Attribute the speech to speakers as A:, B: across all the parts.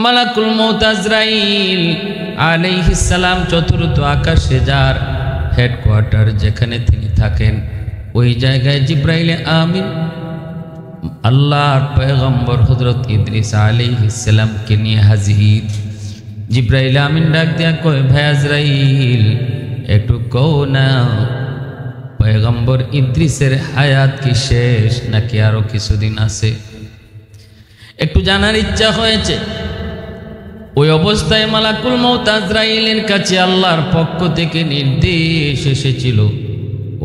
A: মালাকুল মউত আজরাইল আলাইহিস সালাম চতুর্থ আকাশে যার হেডকোয়ার্টার যেখানে তিনি থাকেন ওই জায়গায় জিব্রাইল আমিন আল্লাহর পয়গম্বর হযরত ইদ্রিস আলাইহিস সালামকে নিয়ে হাজির। জিব্রাইল আমিন ডাক দিয়া কয়, ভাই আজরাইল একটু কও না পয়গম্বর ইদ্রিসের হায়াত কি শেষ নাকি আরো কিছুদিন আছে? একটু জানার ইচ্ছা হয়েছে। ওই অবস্থায় মালাকুল মউত আজরাইলের কাছে আল্লাহর পক্ষ থেকে নির্দেশ এসেছিল।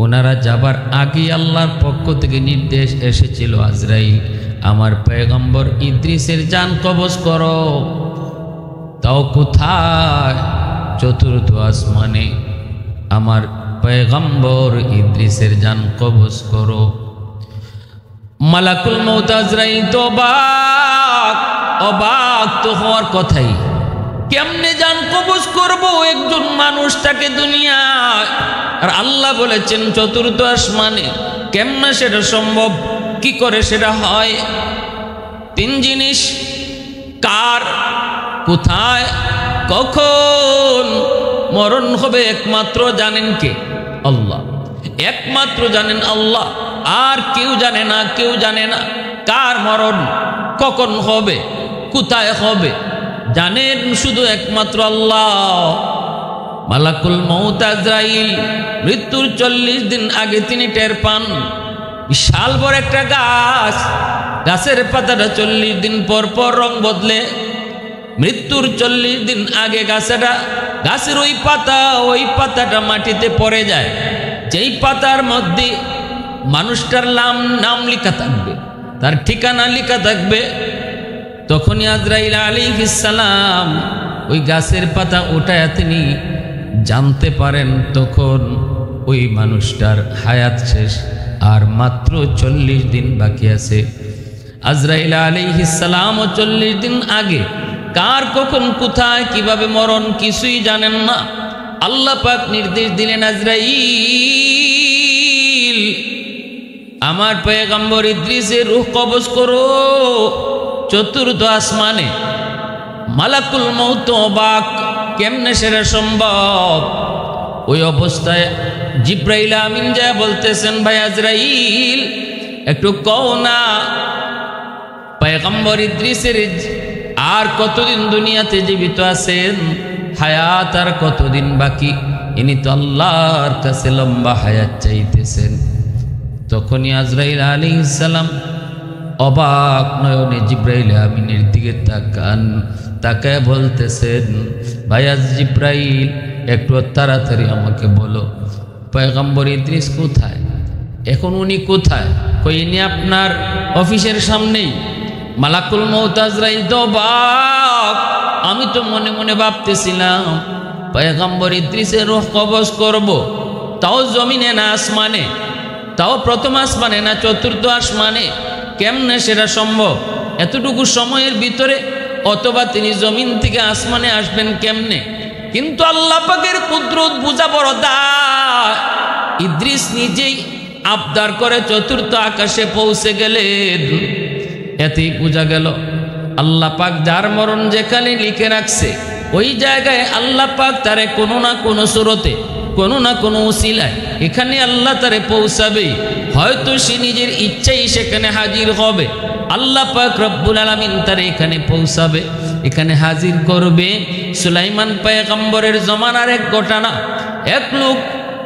A: ওনারা যাবার আগে আল্লাহর পক্ষ থেকে নির্দেশ এসেছিল, আজরাইল আমার পয়গম্বর ইদ্রিসের জান কবজ করো। তাও কোথায়? চতুর্থ আসমানে আমার পয়গম্বর ইদ্রিসের জান কবজ করো। মালাকুল মউত আজরাইল তো অবাক তো হওয়ার কথাই, কেমনে জান কবজ করব একজন মানুষটাকে দুনিয়ায়? আর আল্লাহ বলেছেন চতুর্থ আসমানে, কেমনে সেটা সম্ভব? কি করে সেটা হয়? তিন জিনিস, কার, কোথায়, কখন মরণ হবে একমাত্র জানেন কে? আল্লাহ। একমাত্র জানেন আল্লাহ, আর কেউ জানে না। কেউ জানে না কার মরণ কখন হবে, কোথায় হবে, জানেন শুধু একমাত্র আল্লাহ। মালাকুল মউত আজরাইল মৃত্যুর 40 দিন আগে তিনি টের পান। বিশাল বড় একটা গাছ, গাছের পাতাটা 40 দিন পর পর রং বদলে। মৃত্যুর 40 দিন আগে গাছের ওই পাতাটা মাটিতে পড়ে যায়। যেই পাতার মধ্যে মানুষটার নাম লেখা থাকবে, তার ঠিকানা লেখা থাকবে, তখনই আজরাইল আলাইহিস সালাম ওই গাছের পাতা উঠায় তিনি জানতে পারেন তখন ওই মানুষটার হায়াত শেষ, আর মাত্র 40 দিন বাকি আছে। আজরাইল আলাইহিস সালাম 40 দিন আগে কার কখন কোথায় কিভাবে মরণ কিছুই জানেন না। আল্লাহ পাক নির্দেশ দিলেন, আজরাইল আমার পয়গম্বর ইদ্রিসের রূহ কবজ করো। চতুর্থ আসমানে মালাকুল মউত অবাক, কেমনে সেটা সম্ভব? ওই অবস্থায় জিব্রাইল আমিন যা বলতেছেন, ভাই আজরাইল একটু কও না পয়গম্বর ইদ্রিসের আর কতদিন দুনিয়াতে জীবিত আছেন, হায়াত আর কতদিন বাকি? ইনি তো আল্লাহর কাছে লম্বা হায়াত চাইতেছেন। তখনই আজরাইল আলাইহিস সালাম অবাক নয়নে জিব্রাইল আমিনের দিকে তাকায় বলতেছেন, ভাইয়া জিব্রাইল একটু তাড়াতাড়ি আমাকে বলো পয়গম্বর ইদ্রিস কোথায়? এখন উনি কোথায়? কই ইনি আপনার অফিসের সামনেই। মালাকুল মউত আজরাইল তো অবাক। আমি তো মনে মনে ভাবতেছিলাম পয়গম্বর ইদ্রিসের রূহ কবজ করব, তাও জমিনে না আসমানে, তাও প্রথম আসমানে না চতুর্থ আসমানে। কেমনে সেটা সম্ভব এতটুকু সময়ের ভিতরে? অথবা তিনি জমিন থেকে আসমানে আসবেন কেমনে? কিন্তু আল্লাহ পাকের কুদরত বুঝা বড় দায়। ইদ্রিস নিজেই আবদার করে চতুর্থ আকাশে পৌঁছে গেলেন। এতেই বোঝা গেল আল্লাহ পাক যার মরণ যেখানে লিখে রাখছে ওই জায়গায় আল্লাহ পাক তারে কোনো না কোনো সুরতে, কোনো না কোনো উসিলায় এখানে আল্লাহ তারে পৌঁছাবে। হয়তো সে নিজের ইচ্ছাই সেখানে হাজির হবে। আল্লাহ পাক রব্বুল আলামিন তারে এখানে পৌঁছাবে, এখানে হাজির করবে। সুলাইমান পয়গম্বরের জমানার এক ঘটনা। এক লোক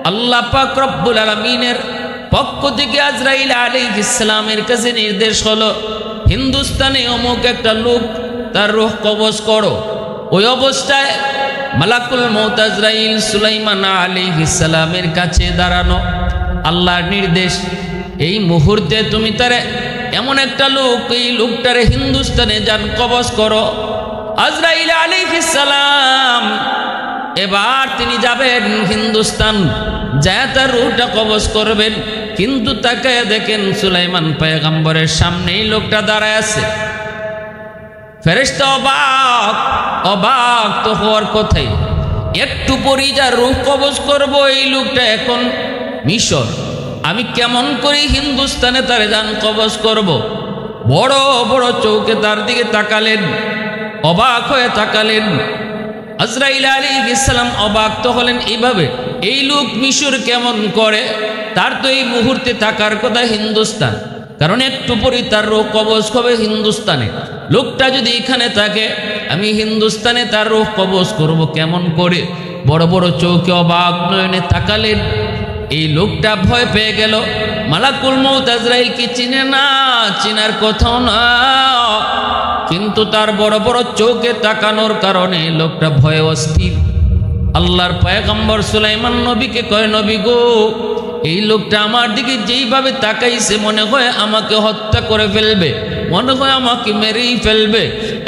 A: আল্লাহ পাক রব্বুল আলামিনের পক্ষ থেকে আজরাইল আলাইহিস সালামের কাছে নির্দেশ হলো, হিন্দুস্তানে অমুক একটা লোক, তার রূহ কবজ করো। ওই অবস্থায় মালাকুল মউত আজরাইল সুলাইমান আলাইহিস সালামের কাছে দাঁড়ানো। আল্লাহর নির্দেশ, এই মুহূর্তে তুমি তারে এমন একটা লোক, এই লোকটারে হিন্দুস্তানে যান কবজ করো। আজরাইল আলাইহিস সালাম এবার তিনি যাবেন হিন্দুস্তান, যায় তার রূহটা কবজ করবেন। কিন্তু তাকায় দেখেন সুলাইমান পয়গম্বরের সামনেই লোকটা দাঁড়ায় আছে। ফেরেশতা অবাক তো হওয়ার কথাই। একটু পরেই যা রূহ কবজ করব এই লোকটা এখন মিশর, আমি কেমন করে হিন্দুস্তানে তারে যান কবজ করব? বড় বড় চৌকে তার দিকে তাকালেন। অবাক হয়ে তাকালেন। আজরাইল আলাইহিস সালাম অবাক তো হলেন এইভাবে, এই লোক মিশর কেমন করে, তার তো এই মুহূর্তে থাকার কথা হিন্দুস্তান, কারণ একটু পরই তার রোগ কবজ হবে হিন্দুস্তানে। লোকটা যদি এখানে থাকে, আমি হিন্দুস্তানে তার রোগ কবজ করব কেমন করে? বড় বড় চোখে অবাক নয়নে তাকালেন। এই লোকটা ভয় পেয়ে গেল। মালাকুল মউত আজরাইলকে চিনে না, চিনার কথাও না, কিন্তু তার বড় বড় চোখে তাকানোর কারণে লোকটা ভয়ে অস্থির। আল্লাহর পয়গম্বর সুলাইমান নবীকে কয়, নবী গো, এই লোকটা আমার দিকে যেইভাবে তাকাইছে মনে হয় আমাকে হত্যা করে ফেলবে, মনে হয় আমাকে মেরেই ফেলবে।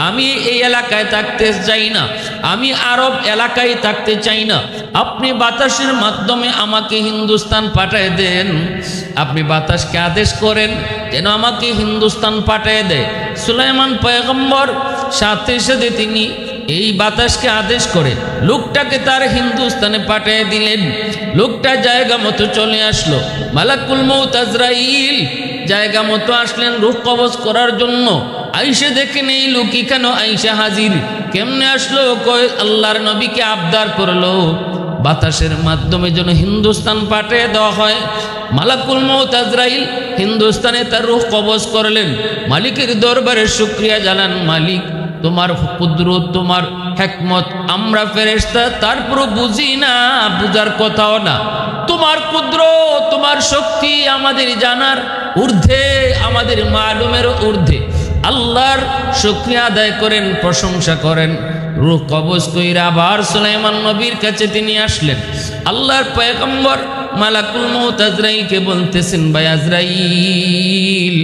A: আমি এই এলাকায় থাকতে চাই না, আমি আরব এলাকায় থাকতে চাই না। আপনি বাতাসের মাধ্যমে আমাকে হিন্দুস্তান পাঠিয়ে দেন। আপনি বাতাসকে আদেশ করেন যেন আমাকে হিন্দুস্তান পাঠিয়ে দেয়। সুলাইমান পয়গম্বর সাথে সাথে তিনি এই বাতাসকে আদেশ করে লোকটাকে তার হিন্দুস্তানে পাঠিয়ে দিলেন। লোকটা জায়গা মতো চলে আসলো। মালাকুল মউত আজরাইল জায়গা মতো আসলেন রূহ কবজ করার জন্য। আইসে দেখেন এই লোক কেন আইসা হাজির, কেমনে আসলো? কয় আল্লাহর নবীকে আবদার করলো বাতাসের মাধ্যমে যেন হিন্দুস্তান পাঠিয়ে দেওয়া হয়। মালাকুল মউত আজরাইল হিন্দুস্তানে তার রূহ কবজ করলেন। মালিকের দরবারে শুকরিয়া জানান, মালিক তোমার কুদরত, তোমার হিকমত, আমরা ফেরেশতা তারপর বুঝি না, বুঝার কথাও না। তোমার কুদরত, তোমার শক্তি আমাদের জানার ঊর্ধ্বে, আমাদের মালুমের ঊর্ধ্বে। আল্লাহর শুকরিয়া আদায় করেন, প্রশংসা করেন। রূহ কবজ কইরা আবার সুলাইমান নবীর কাছে তিনি আসলেন। আল্লাহর পয়গম্বর মালাকুল মউত আজরাইলকে বলতেছেন, ভাই আজরাইল,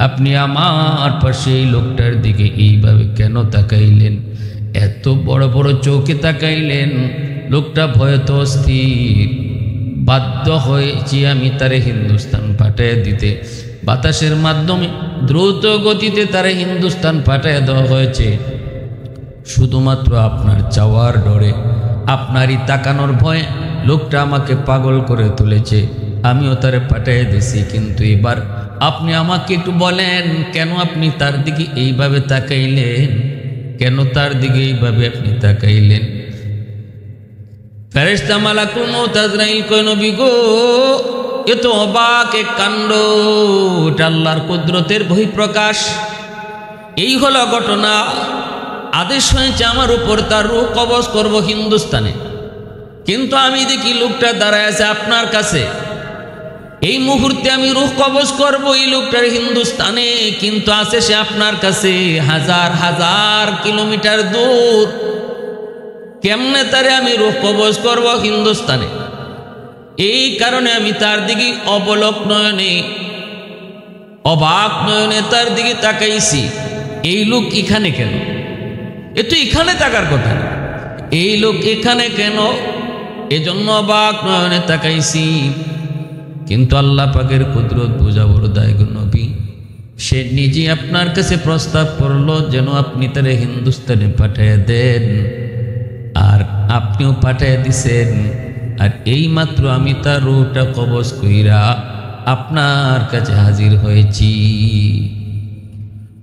A: আপনি আমার পাশে এই লোকটার দিকে এইভাবে কেন তাকাইলেন? এত বড় বড় চোখে তাকাইলেন। লোকটা ভয়ত অস্থির। বাধ্য হয়েছি আমি তারে হিন্দুস্তান পাঠিয়ে দিতে। বাতাসের মাধ্যমে দ্রুত গতিতে তারে হিন্দুস্তান পাঠিয়ে দেওয়া হয়েছে শুধুমাত্র আপনার চাওয়ার ডরে, আপনারই তাকানোর ভয়ে লোকটা আমাকে পাগল করে তুলেছে। আমিও তারে পাঠিয়ে দিছি, কিন্তু এবার আপনি আমাকে একটু বলেন কেন আপনি তার দিকে এইভাবে তাকাইলেন? কেন তার দিকে এইভাবে আপনি তাকাইলেন? ফেরেশতা মালাকুল মউত আজরাইল কয়, নবী গো, এ তো অবাক এক কাণ্ড, এটা আল্লাহর কুদরতের বহিঃপ্রকাশ। এই হলো ঘটনা। আদেশ হয়েছে আমার উপর তার রূহ কবজ করব হিন্দুস্তানে, কিন্তু আমি দেখি লোকটা দাঁড়ায় আছে আপনার কাছে। এই মুহূর্তে আমি রূহ কবজ করব এই লোকটার হিন্দুস্তানে, কিন্তু আছে সে আপনার কাছে হাজার হাজার কিলোমিটার দূর। কেমনে তারে আমি রূহ কবজ করব হিন্দুস্তানে? এই কারণে আমি তার দিকে অবলোক নয়নে, অবাক নয়নে তার দিকে তাকাইছি। এই লোক এখানে কেন? এ তো এখানে থাকার কথা না। এই লোক এখানে কেন? এজন্য অবাক নয়নে তাকাইছি। কিন্তু আল্লাহ পাকের কুদরত বোঝা বড় দায় গো নবী। সে নিজে আপনার কাছে প্রস্তাব করলো যেন আপনি তারে হিন্দুস্তানে পাঠিয়ে দেন, আর আপনিও পাঠিয়ে দিছেন। আর এই মাত্র আমি তার রূহটা কবজ কইরা আপনার কাছে হাজির হয়েছি।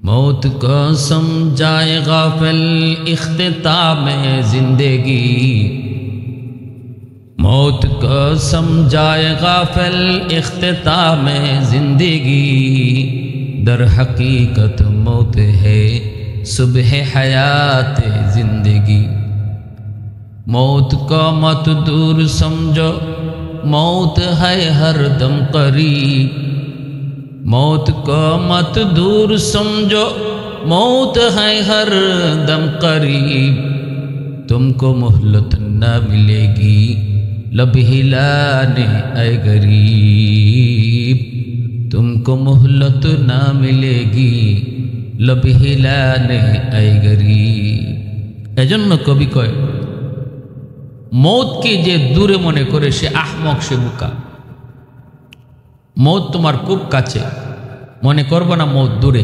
A: मौत को समझाए गाफिल इख्तिताम जिंदगी, मौत को समझाए गाफिल इख्तिताम जिंदगी, दर हकीकत मौत है सुबह हयात जिंदगी। मौत को मत दूर समझो, मौत है हर दम करीब, मौत को मत दूर समझो, मौत है हर दम करीब। तुमको मोहलत न मिलेगी, लब हिलाने ऐ गरीब, तुमको मोहलत न मिलेगी, लब हिलाने ऐ गरीब। एजন্য कवि कय मौत के जे दूरे मने करे से आहमक से बुका। मौत तुम्हार खूब काছে, মনে করবো না মौत দূরে।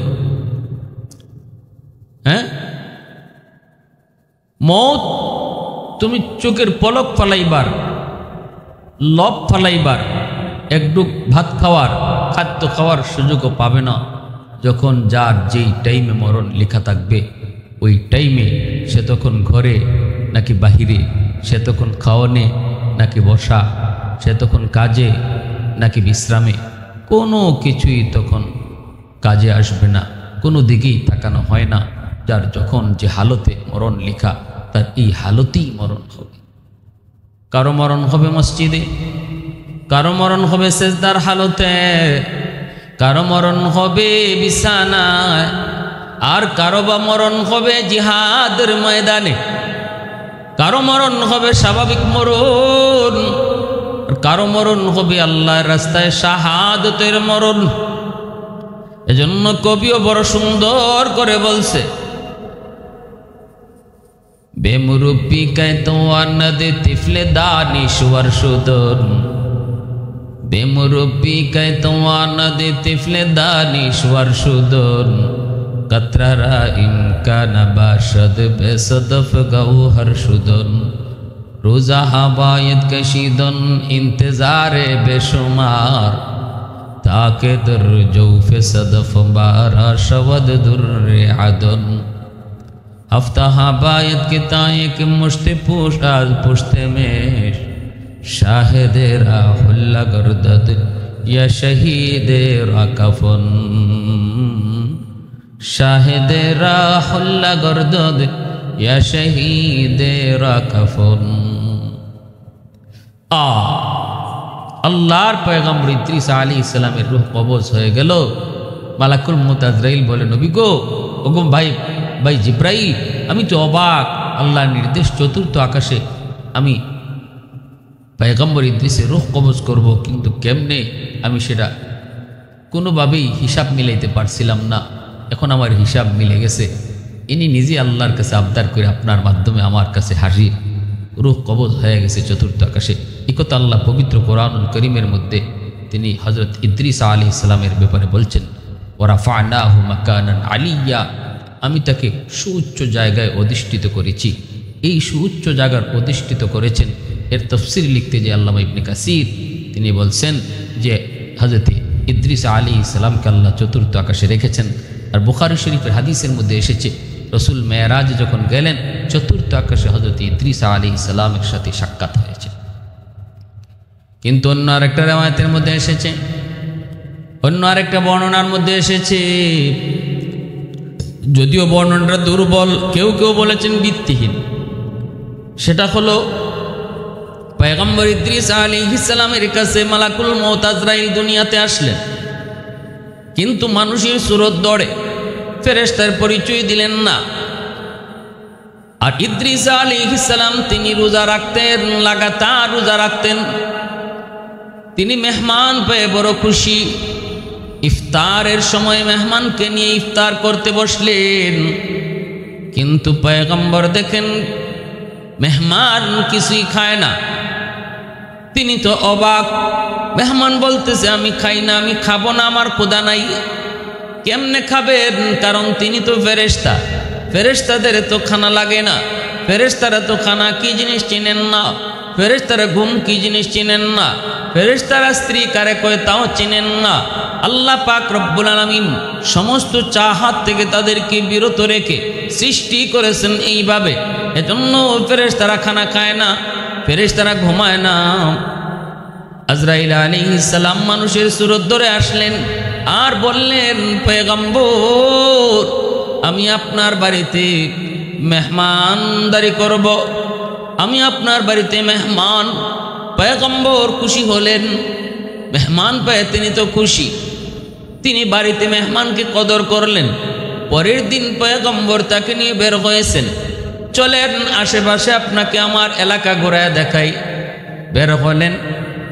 A: হ্যাঁ, মौत তুমি চোখের পলক ফালাইবার, লব ফালাইবার, একটু ভাত খাওয়ার, খাদ্য খাওয়ার সুযোগও পাবে না, যখন যার যেই টাইমে মরণ লেখা থাকবে ওই টাইমে সে তখন ঘরে নাকি বাহিরে, সে তখন খাওয়ানে নাকি বসা, সে তখন কাজে নাকি বিশ্রামে, কোনো কিছুই তখন কাজে আসবে না, কোনো দিকেই তাকানো হয় না। যার যখন যে হালতে মরণ লেখা, তার এই হালতেই মরণ হবে। কারো মরণ হবে মসজিদে, কারো মরণ হবে সেজদার হালতে, কারো মরণ হবে বিছানায়, আর কারো বা মরণ হবে জিহাদের ময়দানে, কারো মরণ হবে স্বাভাবিক মরণ, কারো মরণ হবে আল্লাহর রাস্তায় শাহাদতের মরণ। এজন্য কবিও বড় সুন্দর করে বলছে, বেমুরব্বি কায়তোয়ান দে তিফলে দানিশওয়ার সুদন, বেমুরব্বি কায়তোয়ান দে তিফলে দানিশওয়ার সুদন, কতরা ইমকান বাশদ বেসদফ গৌহর সুদন, রোজা হাবায়ত কশিদন ইন্তজারে বেশুমার, তাকে দর জৌফে সদফ বারা শবদ দুর্রে আদন, हफ्ता हबायत के ताए के मुश्ते पूछ आज पुश्ते में शाहिदे राहुल्ला गर्दद या शहीदे राकफन, शाहिदे राहुल्ला गर्दद या शहीदे राकफन। আল্লাহর পয়গম্বর ইদ্রিস আলাইহিস সালামের রূহ কবজ হয়ে গেল। মালাকুল মউত আজরাইল বলে, নবী গো, ওগো ভাই জিব্রাইল, আমি তো অবাক, আল্লাহর নির্দেশ চতুর্থ আকাশে আমি পয়গম্বর ইদ্রিসের রূহ কবজ করব, কিন্তু কেমনে আমি সেটা কোনোভাবেই হিসাব মিলাইতে পারছিলাম না। এখন আমার হিসাব মিলে গেছে। ইনি নিজে আল্লাহর কাছে আবদার করে আপনার মাধ্যমে আমার কাছে হাজির, রূহ কবজ হয়ে গেছে চতুর্থ আকাশে। এই কথা আল্লাহ পবিত্র কোরআনুল করিমের মধ্যে তিনি হযরত ইদ্রিস আলাইহিস সালামের ব্যাপারে বলছেন, ওয়ারাফানাহু মাকানান আলিয়্যা, আমি তাকে সুউচ্চ জায়গায় অধিষ্ঠিত করেছি। এই সুউচ্চ জায়গার অধিষ্ঠিত করেছেন, এর তফসির লিখতে যে আল্লামা ইবনে কাসির তিনি বলছেন যে হযরত ইদ্রিস আলাইহিস সালামকে আল্লাহ চতুর্থ আকাশে রেখেছেন। আর বুখারী শরীফের হাদিসের মধ্যে এসেছে, রসুল মেরাজে যখন গেলেন চতুর্থ আকাশে হযরত ইদ্রিস আলাইহিস সালামের সাথে সাক্ষাৎ হয়েছে। কিন্তু অন্য আরেকটা রিওয়ায়াতের মধ্যে এসেছে, অন্য আরেকটা বর্ণনার মধ্যে এসেছে, যদিও বর্ণনাটা দুর্বল, কেউ কেউ বলেছেন ভিত্তিহীন, সেটা হলো পয়গম্বর ইদ্রিস আলাইহিস সালামের কাছে মালাকুল মউত আজরাইল দুনিয়াতে আসলেন, কিন্তু মানুষের সুরত ধরে ফেরেশতার পরিচয় দিলেন না। আর ইদ্রিস আলাইহিস সালাম তিনি রোজা রাখতেন, লাগাতার রোজা রাখতেন। তিনি মেহমান পেয়ে বড় খুশি। ইফতারের সময় মেহমানকে নিয়ে ইফতার করতে বসলেন, কিন্তু পয়গম্বর দেখেন মেহমান কিছুই খায় না। তিনি তো অবাক, মেহমান বলতেছে আমি খাই না, আমি খাবো না, আমার ক্ষুধা নাই। কেমনে খাবেন? কারণ তিনি তো ফেরেশতা, ফেরেশতাদের তো খানা লাগে না, ফেরেশতারা তো খানা কি জিনিস চিনেন না, ফেরেশতারা ঘুম কি জিনিস চিনেন না, ফেরেশতারা স্ত্রী কারে কয় তাও চিনেন না। আল্লাহ পাক রব্বুল আলামিন সমস্ত চাহাত থেকে তাদেরকে বিরত রেখে সৃষ্টি করেছেন এইভাবে। এজন্য ফেরেশতারা খানা খায় না, ফেরেশতারা ঘুমায় না। আজরাইল আলাইহিস সালাম মানুষের সুরত ধরে আসলেন আর বললেন, পয়গম্বর আমি আপনার বাড়িতে মেহমানদারি করব, আমি আপনার বাড়িতে মেহমান। পয়গম্বর খুশি হলেন, মেহমান পেয়ে তিনি তো খুশি, তিনি বাড়িতে মেহমানকে কদর করলেন। পরের দিন পয়গম্বর তাকে নিয়ে বের হয়েছেন, চলেন আশেপাশে আপনাকে আমার এলাকা ঘোরায় দেখাই। বের হলেন,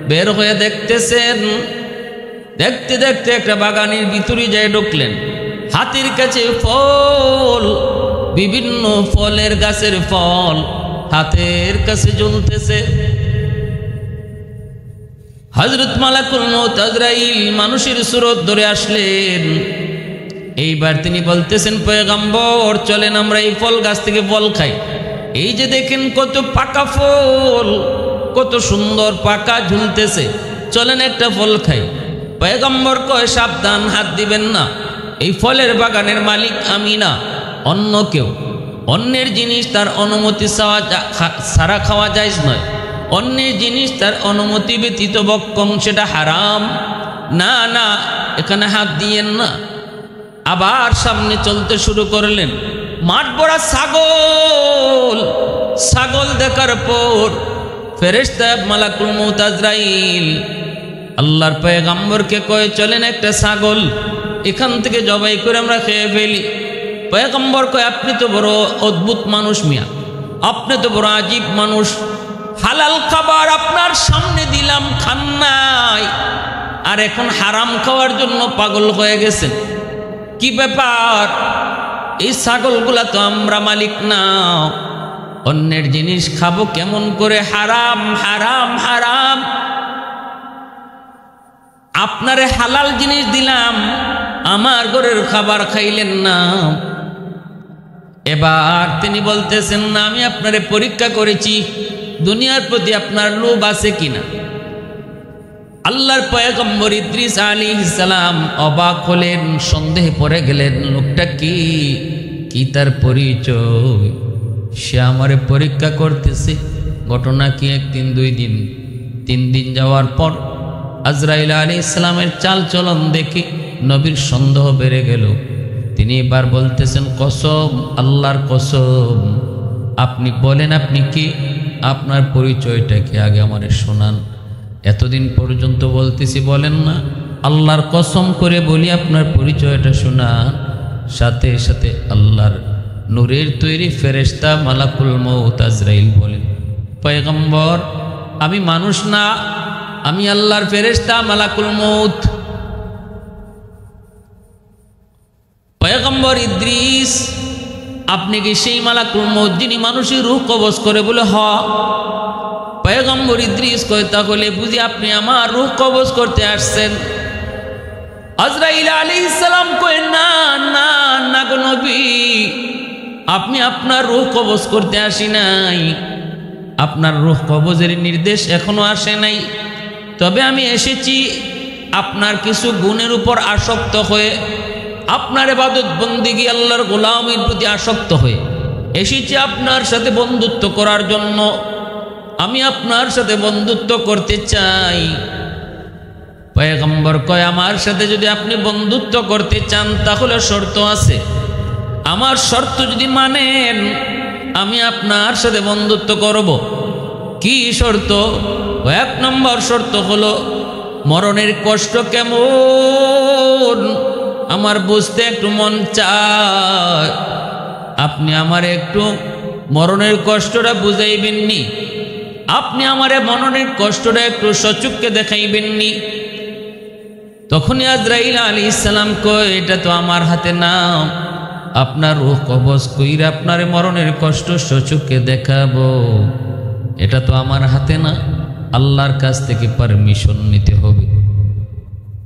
A: বের হয়ে দেখতেছেন, দেখতে দেখতে একটা বাগানের ভিতরে যায় ঢুকলেন। হাতির কাছে ফল, বিভিন্ন ফলের গাছের ফল হাতের কাছে ঝুলতেছে। হযরত মালাকুল মউত আজরাইল মানুষের সুরত ধরে আসলেন। এইবার তিনি বলতেছেন, পয়গম্বর চলেন আমরা এই ফল গাছ থেকে ফল খাই। এই যে দেখেন কত পাকা ফল, কত সুন্দর পাকা ঝুলতেছে, চলেন একটা ফল খাই। পয়গম্বর কয়, সাবধান, হাত দিবেন না, এই ফলের বাগানের মালিক আমি না, অন্য কেউ। অন্যের জিনিস তার অনুমতি ছাড়া খাওয়া জায়েজ নয়, অন্যের জিনিস তার অনুমতি ব্যতীত ভক্ষণ সেটা হারাম। না না, এখানে হাত দিয়েন না। আবার সামনে চলতে শুরু করলেন, মাঠ ভরা ছাগল। ছাগল দেখার পর ফেরেশতা মালাকুল মউত আজরাইল আল্লাহর পয়গম্বরকে কয়ে, চলেন একটা ছাগল এখান থেকে জবাই করে আমরা খেয়ে ফেলি। পয়গম্বর কয়, আপনি তো বড় অদ্ভুত মানুষ মিয়া, আপনি তো বড় আজীব মানুষ, হালাল খাবার আপনার সামনে দিলাম খান নাই, আর এখন হারাম খাওয়ার জন্য পাগল হয়ে গেছেন। কি ব্যাপার? এই ছাগলগুলা তো আমরা মালিক না, অন্যের জিনিস খাবো কেমন করে? হারাম হারাম হারাম। আপনারে হালাল জিনিস দিলাম, আমার ঘরের খাবার খাইলেন না। এবার তিনি বলতেছেন, না আমি আপনারে পরীক্ষা করেছি, দুনিয়ার প্রতি আপনার লোভ আছে কিনা। আল্লাহর পয়গম্বর ইদ্রিস আলাইহিস সালাম অবাক হলেন, সন্দেহে পড়ে গেলেন, লোকটা কি তার পরিচয়? সে আমারে পরীক্ষা করতেছে। ঘটনা কি একদিন, 2 দিন, 3 দিন যাওয়ার পর আজরাইল আলাইহিস সালামের চাল চলন দেখে নবীর সন্দেহ বেড়ে গেল। তিনি এবার বলতেছেন, কসম, আল্লাহর কসম, আপনি বলেন আপনি কি, আপনার পরিচয়টা কি আগে আমারে শোনান। এতদিন পর্যন্ত বলতেছি বলেন না, আল্লাহর কসম করে বলি আপনার পরিচয়টা শোনান। সাথে সাথে আল্লাহর নূরের তৈরি ফেরেশতা মালাকুল মউত আজরাইল বলেন, পয়গম্বর আমি মানুষ না, আমি আল্লাহর ফেরেশতা মালাকুল মউত। পয়গম্বর ইদ্রিস, আপনি কি সেই মালাকুল মউত যিনি মানুষের রূহ কবজ করে? বলে হ। পয়গম্বর ইদ্রিস কয়, তাহলে বুঝি আপনি আমার রূহ কবজ করতে আসছেন? আজরাইল আলাইহিস সালাম কয়, না না না গো নবী, আপনি আপনার রূহ কবজ করতে আসি নাই, আপনার রূহ কবজের নির্দেশ এখনো আসে নাই। তবে আমি এসেছি আপনার কিছু গুণের উপর আসক্ত হয়ে, আপনার ইবাদত বন্দেগী আল্লাহর গোলামির প্রতি আসক্ত হয়ে এসেছি আপনার সাথে বন্ধুত্ব করার জন্য। আমি আপনার সাথে বন্ধুত্ব করতে চাই। পয়গম্বর কয়, আমার সাথে যদি আপনি বন্ধুত্ব করতে চান তাহলে শর্ত আছে। আমার শর্ত যদি মানেন আমি আপনার সাথে বন্ধুত্ব করব। কি শর্ত? 1 নম্বর শর্ত হলো, মরণের কষ্ট কেমন আমার বুঝতে একটু মন চায়। আপনি আমার একটু মরণের কষ্টটা বুঝাইবেননি, আপনি আমারে মরণের কষ্টটা একটু সচক্ষে দেখাইবেননি। তখনই আজরাইল আলাইহিস সালাম কয়, এটা তো আমার হাতে না, আপনার রূহ কবজ কইরা আপনার মরণের কষ্ট সচক্ষে দেখাবো, এটা তো আমার হাতে না, আল্লাহর কাছ থেকে পারমিশন নিতে হবে।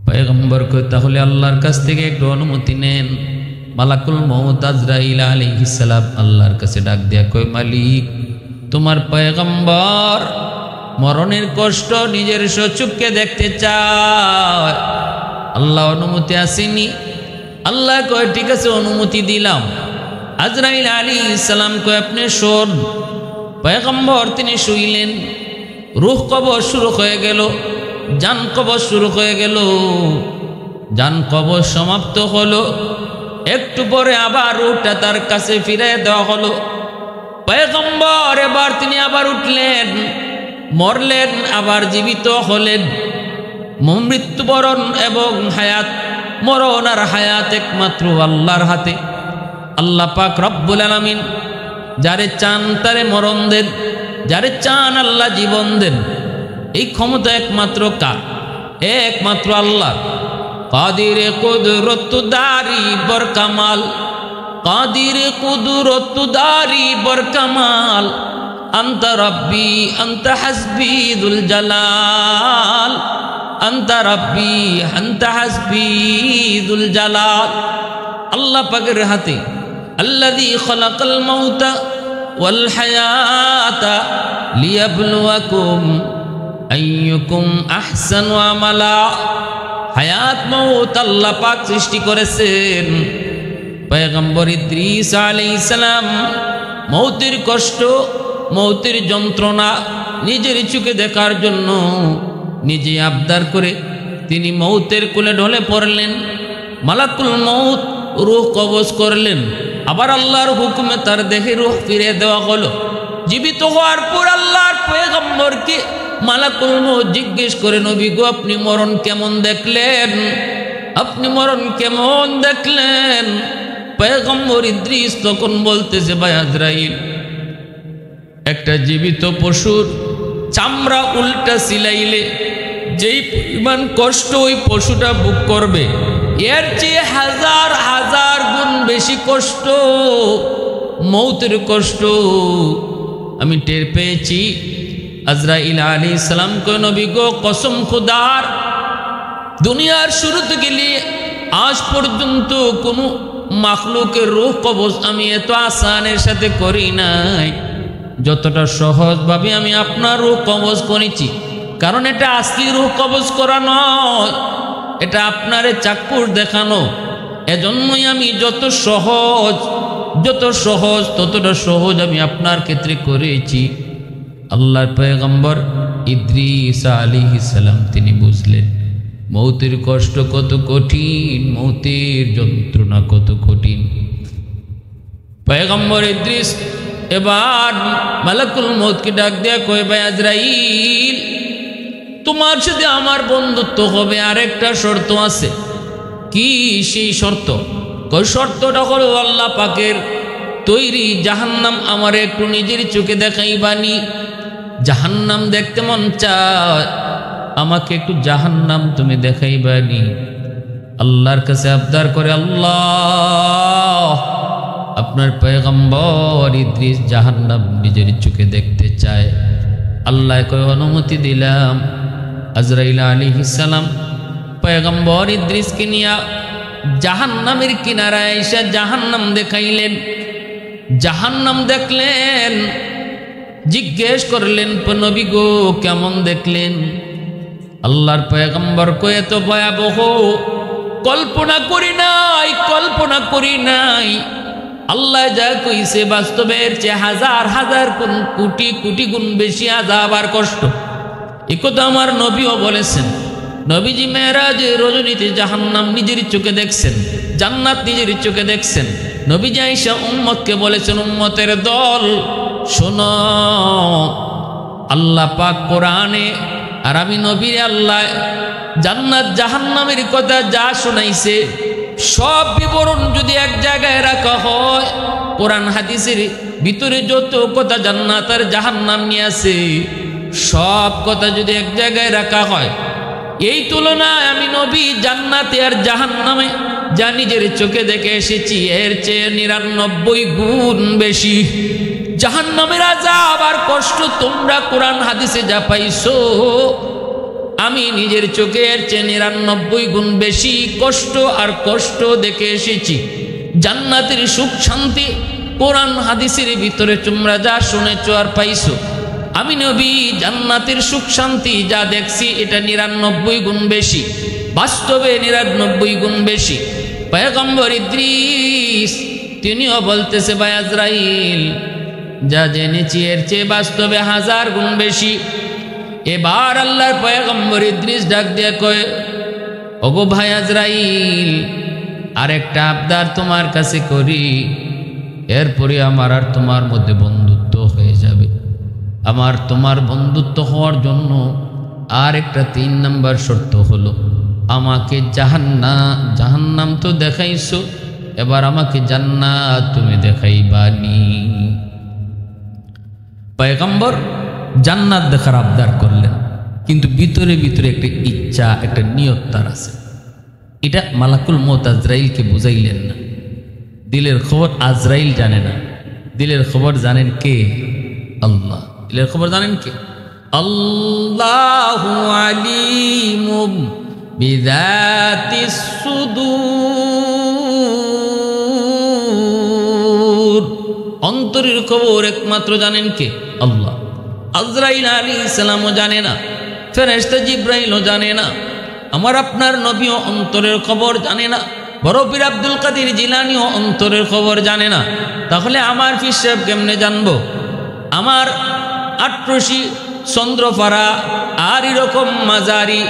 A: পয়গম্বর কয়, তাহলে আল্লাহর কাছ থেকে একটু অনুমতি নেন। মালাকুল মউত আজরাইল আলাইহিস সালাম আল্লাহর কাছে ডাক দিয়া কয়, মালিক, তোমার পয়গম্বর মরণের কষ্ট নিজের চক্ষে দেখতে চায়, আল্লাহ অনুমতি আসেনি। আল্লাহ কয়, ঠিক আছে, অনুমতি দিলাম। আজরাইল আলাইহিস সালাম কয়, আপনি শোন। পয়গম্বর তিনি শুইলেন, রূহ কবজ শুরু হয়ে গেল, জান কবজ শুরু হয়ে গেল। জান কবজ সমাপ্ত হলো, একটু পরে আবার রূহটা তার কাছে ফিরে দেওয়া হলো। পয়গম্বর এবার তিনি আবার উঠলেন, মরলেন, আবার জীবিত হলেন। মৃত্যুবরণ এবং হায়াত, মরণ আর হায়াত একমাত্র আল্লাহর হাতে। আল্লাহ পাক রব্বুল আলামিন যারে চান তারে মরণ দেন, যারে চান আল্লাহ জীবন দেন। এই ক্ষমতা একমাত্র কার? একমাত্র আল্লাহ। কাদিরে কুদরতদারি বরকামাল, কাদিরে কুদরতদারি বরকামাল, আনতা রব্বি আনতা হাসবি যুল জালাল, আনতা রব্বি আনতা হাসবি যুল জালাল। আল্লাহ পাকের হাতে। আল্লাযী খালাকাল মাউতা ওয়াল হায়াতা লিয়াবলুয়াকুম আইয়ুকুম আহসানু আমালা। হায়াত মউত আল্লাহ পাক সৃষ্টি করেছেন পয়গম্বর ইদ্রিস আলাইহিস সালাম মৌতের কষ্ট, মৌতের যন্ত্রণা নিজের চোখে দেখার জন্য নিজে আবদার করে তিনি মৌতের কোলে ঢলে পড়লেন। মালাকুল মৌত রূহ কবজ করলেন, আবার আল্লাহর হুকুমে তার দেহে রূহ ফিরিয়ে দেওয়া হলো। জীবিত হওয়ার পর আল্লাহর পয়গম্বরকে মালাকুল মৌত জিজ্ঞেস করে, নবী গো, আপনি মরণ কেমন দেখলেন? আপনি মরণ কেমন দেখলেন? পয়গম্বর ইদ্রিস তখন বলতেছে, ভাই আজরাইল, একটা জীবিত পশুর চামড়া উল্টা সিলাইলে যেই পরিমাণ কষ্ট ওই পশুটা ভোগ করবে, এর চেয়ে হাজার হাজার গুণ বেশি কষ্ট, মৌতের কষ্ট আমি টের পেয়েছি। আজরাইল আলাইহিস সালাম কয়, নবী গো, কসম খোদার, দুনিয়ার শুরু থেকে নিয়ে আজ পর্যন্ত কোনো মাখলুকের রূহ কবজ আমি এত আসানের সাথে করি নাই যতটা সহজভাবে আমি আপনার রূহ কবজ করেছি। কারণ এটা আসলি রূহ কবজ করা নয়, এটা আপনারে চাক্ষুষ দেখানো। এজন্যই আমি যত সহজ ততটা সহজ আমি আপনার ক্ষেত্রে করেছি। আল্লাহর পয়গম্বর ইদ্রিস আলাইহিস সালাম তিনি বুঝলেন মৌতের কষ্ট কত কঠিন, মৌতের যন্ত্রণা কত কঠিন। পয়গম্বর ইদ্রিস এবার মালাকুল মৌতকে ডাক দেয়া কয়, ভাই আজরাইল, তোমার সাথে আমার বন্ধুত্ব হবে, আরেকটা শর্ত আছে। কি সেই শর্ত? কই শর্তটা হলো আল্লাহ পাকের তৈরি জাহান্নাম আমার একটু নিজের চোখে দেখাইবানি। জাহান্নাম দেখতে মন চায়, আমাকে একটু জাহান্নাম তুমি দেখাইবানি। আল্লাহর কাছে আবদার করে, আল্লাহ, আপনার পয়গম্বর ইদ্রিস জাহান্নাম নিজের চোখে দেখতে চায়। আল্লাহ কয়, অনুমতি দিলাম। আজরাইল আলাইহিস সালাম পয়গম্বর ইদ্রিসকে নিয়ে জাহান্নামের কিনারায় এসে জাহান্নাম দেখাইলেন। জাহান্নাম দেখলেন, জিজ্ঞেস করলেন, নবী গো, কেমন দেখলেন? আল্লাহর পয়গম্বর কয়, এত ভয়াবহ কল্পনা করি নাই। আল্লাহ যা কইছে বাস্তবের চেয়ে হাজার হাজার গুণ, কোটি কোটি গুণ বেশি আযাব আর কষ্ট। একথা আমার নবীও বলেছেন। নবীজি মেরাজে রজনীতে জাহান্নাম নিজের চোখে দেখছেন, জান্নাত নিজের চোখে দেখছেন। নবীজি আয়েশা উম্মতকে বলেছেন, উম্মতের দল শোনো, আল্লাহ পাক কোরআনে আর আমি নবীর আল্লাহ জান্নাত জাহান্নামের কথা যা শোনাইছে সব বিবরণ যদি এক জায়গায় রাখা হয়, কোরআন হাদিসের ভিতরে যত কথা জান্নাত আর জাহান্নাম নিয়ে আছে সব কথা যদি এক জায়গায় রাখা হয়, এই তুলনায় আমি নবী জান্নাতে আর জাহান্নামে যা নিজের চোখে দেখে এসেছি এর চেয়ে 99 গুণ বেশি জাহান্নামের আযাব আর কষ্ট তোমরা কোরআন হাদিসে যা পাইছো, আমি নিজের চোখে এর চেয়ে 99 গুণ বেশি কষ্ট দেখে এসেছি। জান্নাতের সুখ শান্তি কোরআন হাদিসের ভিতরে তোমরা যা শুনেছো আর পাইছো, আমি নবী জান্নাতের সুখ শান্তি যা দেখছি এটা 99 গুণ বেশি, বাস্তবে 99 গুণ বেশি। পয়গম্বর ইদ্রিস তিনিও বলতেছে, ভাই আজরাইল, যা জেনেছি এর চেয়ে বাস্তবে 1000 গুণ বেশি। এবার আল্লাহর পয়গম্বর ইদ্রিস ডাক দিয়ে কয়, ওগো ভাই আজরাইল, আরেকটা আবদার তোমার কাছে করি, এরপরে আমার আর তোমার মধ্যে বন্ধুত্ব হয়ে যাবে। আমার তোমার বন্ধুত্ব হওয়ার জন্য আর একটা 3 নম্বর শর্ত হলো, আমাকে জাহান্নাম তো দেখাইছো, এবার আমাকে জান্নাত তুমি দেখাইবানি। পয়গম্বর জান্নাত দেখার আবদার করলেন, কিন্তু ভিতরে ভিতরে একটা ইচ্ছা, একটা নিয়ত তার আছে। এটা মালাকুল মউত আজরাইলকে বুঝাইলেন না। দিলের খবর আজরাইল জানে না, দিলের খবর জানেন কে? আল্লাহ। দিলের খবর জানেন কে? আল্লাহু আলিমুম বিযাতিস সুদূর। অন্তরের খবর একমাত্র জানেন কে? আল্লাহ। আজরাইল আলাইহিস সালামও জানে না, ফেরেশতা জিবরাইলও জানে না, আমার আপনার নবীও অন্তরের খবর জানে না। বড় পীর আব্দুল কাদের জিলানীও অন্তরের খবর জানে না, তাহলে আমার পীর সাহেব কেমনে জানবো? আমার আট্রসি চন্দ্রপাড়া আর এরকম মাজারি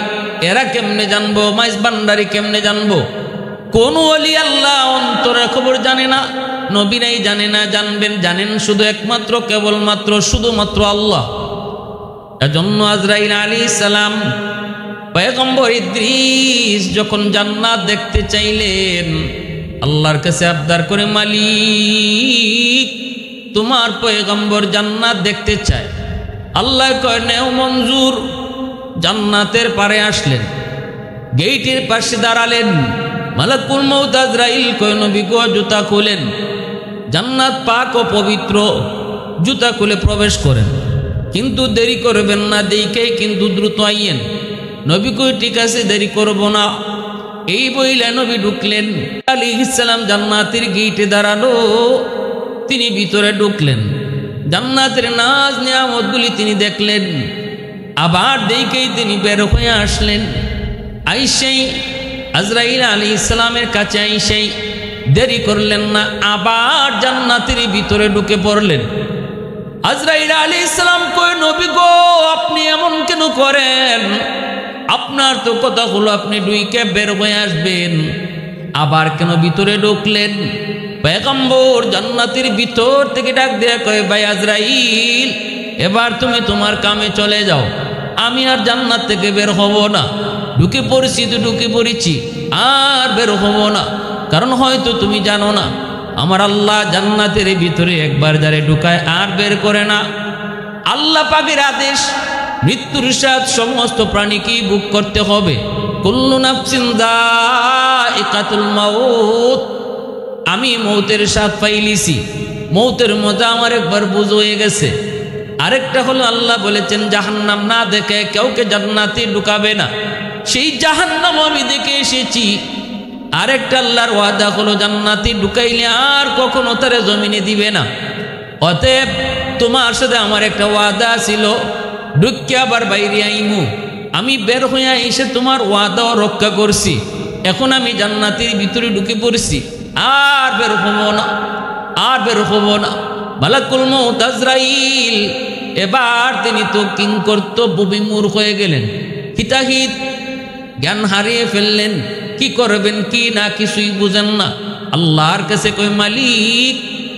A: এরা কেমনে জানবো? মাইজ ভান্ডারি কেমনে জানবো? কোন ওলি আল্লাহ অন্তরের খবর জানে না, নবীরাই জানে না। জানেন শুধু একমাত্র কেবলমাত্র শুধুমাত্র আল্লাহ। এজন্য আজরাইল আলাইহিস সালাম পয়গম্বর ইদ্রিস যখন জান্নাত দেখতে চাইলেন, আল্লাহর কাছে আবদার করে, মালিক তোমার পয়গম্বর জান্নাত দেখতে চায়। আল্লাহ কয় নেও মঞ্জুর। জান্নাতের পারে আসলেন, গেইটের পাশে দাঁড়ালেন। মালাকুল মউত আজরাইল কয় নবী গো জুতা খুলেন। জান্নাত পাক ও পবিত্র, জুতা খুলে প্রবেশ করেন, কিন্তু দেরি করবেন না, দেখে কিন্তু দ্রুত আইয়েন। নবী কই ঠিক আছে, দেরি করব না। এই বইলে নবী ঢুকলেন। আলাইহিস সালাম জান্নাতের গেইটে দাঁড়ালো, তিনি ভিতরে ঢুকলেন। জান্নাতের নাজ নিয়ামতগুলি তিনি দেখলেন, আবার দেখেই তিনি বের হয়ে আসলেন। আইসাই আজরাইল আলাইহিস সালামের কাছে আইসাই দেরি করলেন না, আবার জান্নাতের ভিতরে ঢুকে পড়লেন। আজরাইল আলাইহিস সালাম কয় নবী গো আপনি এমন কেন করেন? আপনার তো কথা হলো আপনি ঢুকে বের হয়ে আসবেন, আবার কেন ভিতরে ঢুকলেন? পয়গম্বর জান্নাতের ভিতর থেকে ডাক দেয়া কয়, ভাই আজরাইল এবার তুমি তোমার কামে চলে যাও, আমি আর জান্নাত থেকে বের হব না। ঢুকে পড়েছি তো ঢুকে পড়েছি, আর বের হব না। কারণ হয়তো তুমি জানো না, আমার আল্লাহ জান্নাতের ভিতরে একবার যারে ঢুকায় আর বের করে না। আল্লাহ পাকের আদেশ, মৃত্যুর স্বাদ সমস্ত প্রাণীকেই ভোগ করতে হবে। কুল্লু নাফসিন যায়িকাতুল মাউত। আমি মৌতের স্বাদ পাইলিছি, মৌতের মজা আমার একবার বুঝ হয়ে গেছে। আরেকটা হলো আল্লাহ বলেছেন জাহান্নাম না দেখে কাউকে জান্নাতে ঢুকাবে না, সেই জাহান্নাম আমি দেখে এসেছি। আরেকটা আল্লাহর ওয়াদা হলো জান্নাতে ঢুকাইলে আর কখনো তারে জমিনে দিবে না। অতএব তোমার সাথে আমার একটা ওয়াদা ছিল, ঢুকে আবার বাইরে আইমু। আমি বের হইয়া এসে তোমার ওয়াদাও রক্ষা করছি। এখন আমি জান্নাতের ভিতরে ঢুকে পড়ছি, আর বের হব না, আর বের হব না। মালাকুল মউত আজরাইল এবার তিনি তো কিংকর্তব্য বিমূঢ় হয়ে গেলেন, হিতাহিত জ্ঞান হারিয়ে ফেললেন। কি করবেন কি না কিছুই বুঝেন না। আল্লাহর কাছে কই মালিক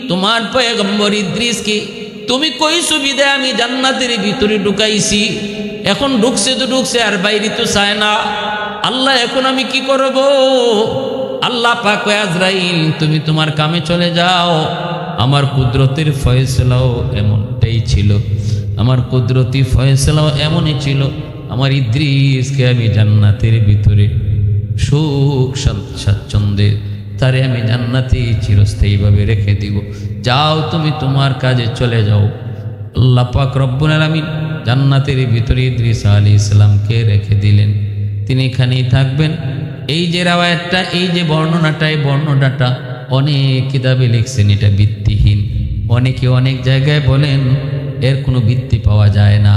A: তোমার পয়গম্বর ইদ্রিসকে তুমি কই সুবিধা আমি জান্নাতের ভিতরে ঢুকাইছি, এখন ঢুকছে তো ঢুকছে আর বাইরে তো চায় না। আল্লাহ এখন আমি কি করব? আল্লাহ পাক কয় আজরাইল তুমি তোমার কামে চলে যাও। আমার কুদরতের ফয়সালাও এমনটাই ছিল, আমার কুদরতি ফয়সালাও এমনই ছিল। আমার ইদ্রিসকে আমি জান্নাতের ভিতরে সুখ স্বাচ্ছন্দ্যে তারে আমি জান্নাতে চিরস্থায়ীভাবে রেখে দিব। যাও তুমি তোমার কাজে চলে যাও। আল্লাহ পাক রব্বুল আলামিন জান্নাতের ভিতরে ইদ্রিস আলাইহিস সালামকে রেখে দিলেন, তিনি এখানেই থাকবেন। এই যে রাওয়ায়াতটা, এই যে বর্ণনাটা, এই বর্ণনাটা অনেক কিতাবে লিখছেন, এটা ভিত্তিহীন। অনেকে অনেক জায়গায় বলেন এর কোনো ভিত্তি পাওয়া যায় না।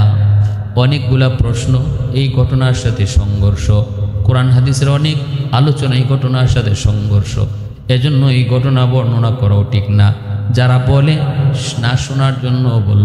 A: অনেকগুলা প্রশ্ন এই ঘটনার সাথে সংঘর্ষ, কোরআন হাদিসের অনেক আলোচনা এই ঘটনার সাথে সংঘর্ষ। এজন্য এই ঘটনা বর্ণনা করাও ঠিক না। যারা বলে না শোনার জন্য বল